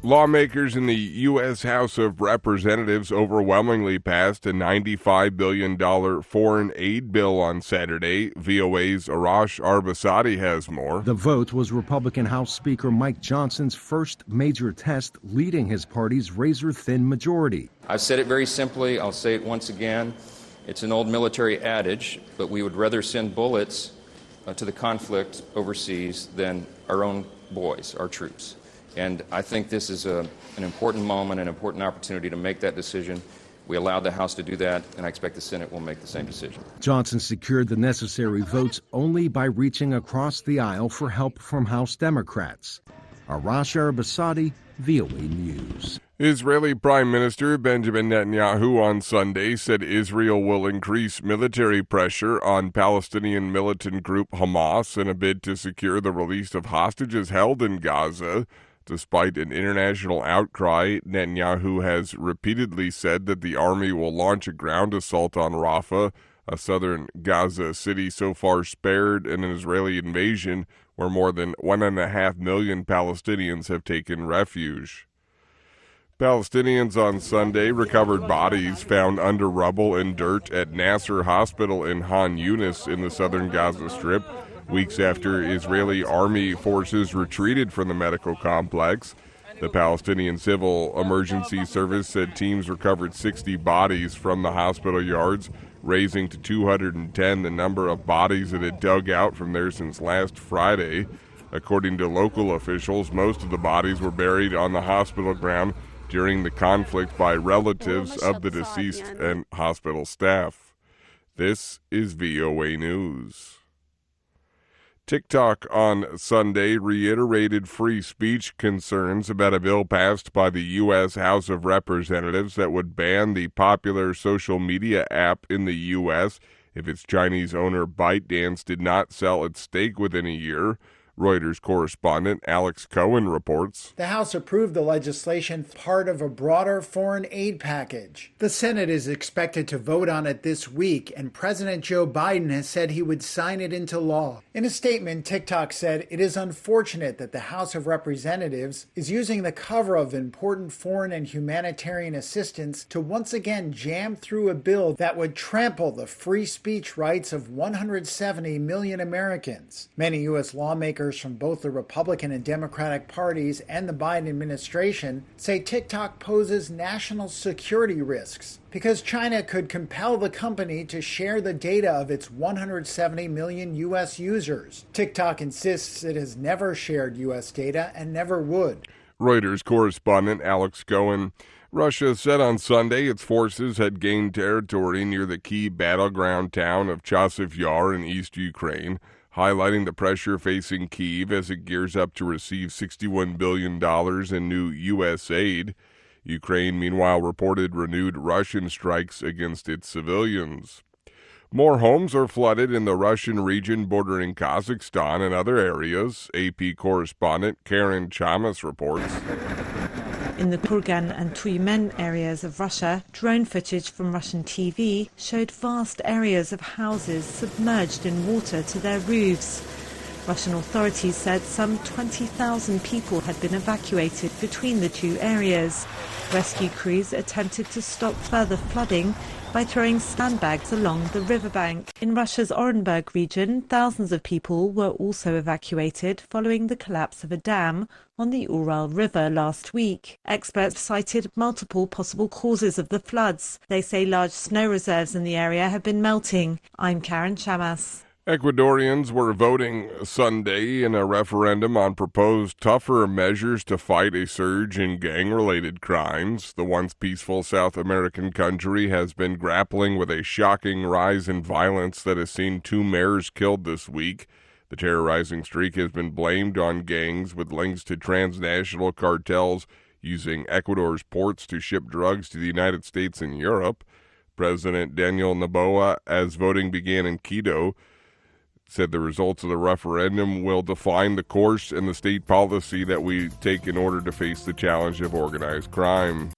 Lawmakers in the U.S. House of Representatives overwhelmingly passed a $95 billion foreign aid bill on Saturday. VOA's Arash Arbasadi has more. The vote was Republican House Speaker Mike Johnson's first major test, leading his party's razor-thin majority. I've said it very simply. I'll say it once again. It's an old military adage, but we would rather send bullets to the conflict overseas than our own boys, our troops. And I think this is an important moment, an important opportunity to make that decision. We allowed the House to do that, and I expect the Senate will make the same decision. Johnson secured the necessary votes only by reaching across the aisle for help from House Democrats. Arash Arbasadi, VOA News. Israeli Prime Minister Benjamin Netanyahu on Sunday said Israel will increase military pressure on Palestinian militant group Hamas in a bid to secure the release of hostages held in Gaza. Despite an international outcry, Netanyahu has repeatedly said that the army will launch a ground assault on Rafah, a southern Gaza city so far spared in an Israeli invasion where more than 1.5 million Palestinians have taken refuge. Palestinians on Sunday recovered bodies found under rubble and dirt at Nasser Hospital in Han Yunis in the southern Gaza Strip, weeks after Israeli army forces retreated from the medical complex. The Palestinian Civil Emergency Service said teams recovered 60 bodies from the hospital yards, raising to 210 the number of bodies that had dug out from there since last Friday. According to local officials, most of the bodies were buried on the hospital ground during the conflict by relatives of the deceased and hospital staff. This is VOA News. TikTok on Sunday reiterated free speech concerns about a bill passed by the U.S. House of Representatives that would ban the popular social media app in the U.S. if its Chinese owner ByteDance did not sell its stake within a year. Reuters correspondent Alex Cohen reports. The House approved the legislation, part of a broader foreign aid package. The Senate is expected to vote on it this week, and President Joe Biden has said he would sign it into law. In a statement, TikTok said it is unfortunate that the House of Representatives is using the cover of important foreign and humanitarian assistance to once again jam through a bill that would trample the free speech rights of 170 million Americans. Many U.S. lawmakers from both the Republican and Democratic parties and the Biden administration say TikTok poses national security risks because China could compel the company to share the data of its 170 million U.S. users. TikTok insists it has never shared U.S. data and never would. Reuters correspondent Alex Cohen. Russia said on Sunday its forces had gained territory near the key battleground town of Chasiv Yar in East Ukraine, highlighting the pressure facing Kyiv as it gears up to receive $61 billion in new U.S. aid. Ukraine, meanwhile, reported renewed Russian strikes against its civilians. More homes are flooded in the Russian region bordering Kazakhstan and other areas. AP correspondent Karen Chamas reports. In the Kurgan and Tyumen areas of Russia, drone footage from Russian TV showed vast areas of houses submerged in water to their roofs. Russian authorities said some 20,000 people had been evacuated between the two areas. Rescue crews attempted to stop further flooding by throwing sandbags along the riverbank. In Russia's Orenburg region, thousands of people were also evacuated following the collapse of a dam on the Ural River last week. Experts cited multiple possible causes of the floods. They say large snow reserves in the area have been melting. I'm Karen Chamas. Ecuadorians were voting Sunday in a referendum on proposed tougher measures to fight a surge in gang-related crimes. The once peaceful South American country has been grappling with a shocking rise in violence that has seen 2 mayors killed this week. The terrorizing streak has been blamed on gangs with links to transnational cartels using Ecuador's ports to ship drugs to the United States and Europe. President Daniel Noboa, as voting began in Quito, said the results of the referendum will define the course and the state policy that we take in order to face the challenge of organized crime.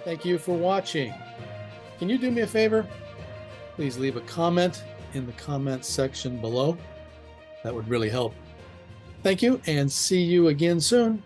Thank you for watching. Can you do me a favor? Please leave a comment in the comments section below. That would really help. Thank you, and see you again soon.